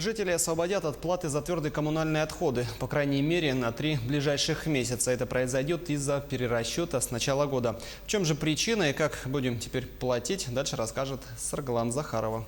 Жители освободят от платы за твердые коммунальные отходы. По крайней мере, на 3 ближайших месяца. Это произойдет из-за перерасчета с начала года. В чем же причина и как будем теперь платить, дальше расскажет Сарглан Захарова.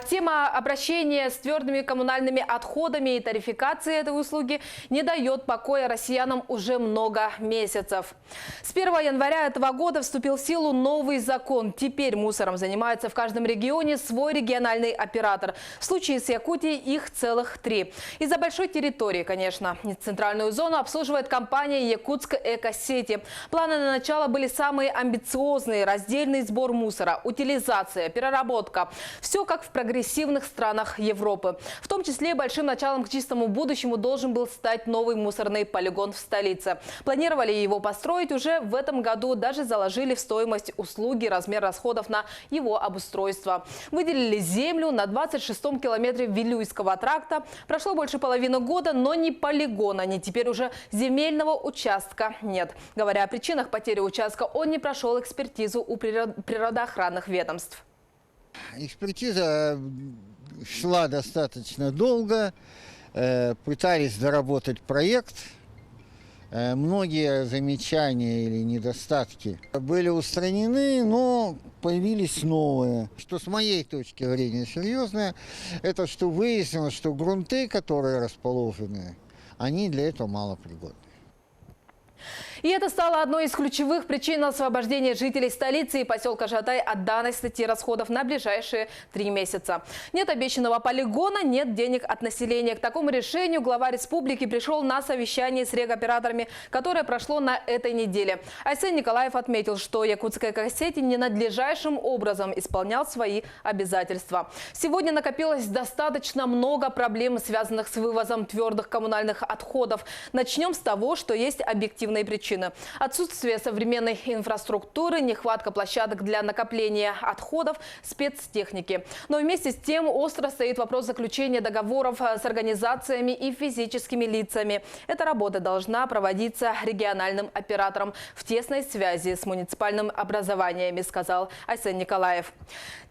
Тема обращения с твердыми коммунальными отходами и тарификации этой услуги не дает покоя россиянам уже много месяцев. С 1 января этого года вступил в силу новый закон. Теперь мусором занимается в каждом регионе свой региональный оператор. В случае с Якутией их целых 3. Из-за большой территории, конечно. Центральную зону обслуживает компания «Якутск Экосети». Планы на начало были самые амбициозные: раздельный сбор мусора, утилизация, переработка. Все как в прогрессивных странах Европы. В том числе большим началом к чистому будущему должен был стать новый мусорный полигон в столице. Планировали его построить уже в этом году, даже заложили в стоимость услуги размер расходов на его обустройство. Выделили землю на 26-м километре Вилюйского тракта. Прошло больше половины года, но ни полигона, ни теперь уже земельного участка нет. Говоря о причинах потери участка, он не прошел экспертизу у природоохранных ведомств. Экспертиза шла достаточно долго, пытались доработать проект. Многие замечания или недостатки были устранены, но появились новые. Что с моей точки зрения серьезное, это что выяснилось, что грунты, которые расположены, они для этого малопригодны. И это стало одной из ключевых причин освобождения жителей столицы и поселка Жатай от данной статьи расходов на ближайшие 3 месяца. Нет обещанного полигона, нет денег от населения. К такому решению глава республики пришел на совещание с регоператорами, которое прошло на этой неделе. Айсен Николаев отметил, что Якутская Экосети ненадлежащим образом исполнял свои обязательства. Сегодня накопилось достаточно много проблем, связанных с вывозом твердых коммунальных отходов. Начнем с того, что есть объективные причины. Отсутствие современной инфраструктуры, нехватка площадок для накопления отходов, спецтехники. Но вместе с тем остро стоит вопрос заключения договоров с организациями и физическими лицами. Эта работа должна проводиться региональным оператором в тесной связи с муниципальным образованиями, сказал Айсен Николаев.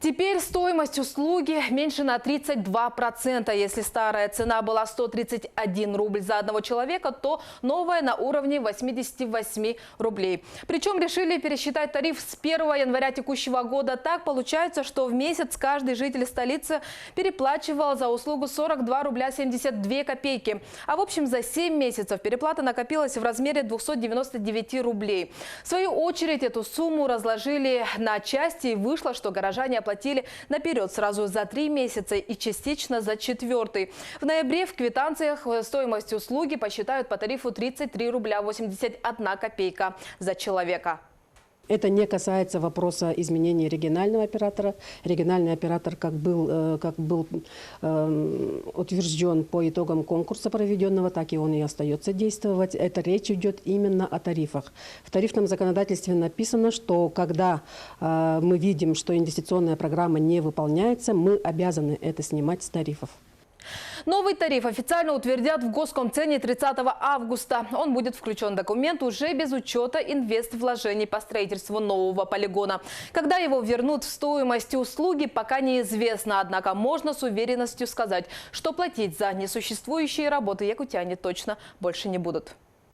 Теперь стоимость услуги меньше на 32%. Если старая цена была 131 рубль за одного человека, то новая на уровне 88 рублей. Причем решили пересчитать тариф с 1 января текущего года. Так получается, что в месяц каждый житель столицы переплачивал за услугу 42 рубля 72 копейки. А в общем за 7 месяцев переплата накопилась в размере 299 рублей. В свою очередь эту сумму разложили на части, и вышло, что горожане оплатили наперед сразу за 3 месяца и частично за 4-й. В ноябре в квитанциях стоимость услуги посчитают по тарифу 33 рубля 81 копейка за человека. Это не касается вопроса изменения регионального оператора. Региональный оператор, как был утвержден по итогам конкурса проведенного, так и он и остается действовать. Это речь идет именно о тарифах. В тарифном законодательстве написано, что когда мы видим, что инвестиционная программа не выполняется, мы обязаны это снимать с тарифов. Новый тариф официально утвердят в Госкомцене 30 августа. Он будет включен в документ уже без учета инвествложений по строительству нового полигона. Когда его вернут в стоимость услуги, пока неизвестно. Однако можно с уверенностью сказать, что платить за несуществующие работы якутяне точно больше не будут.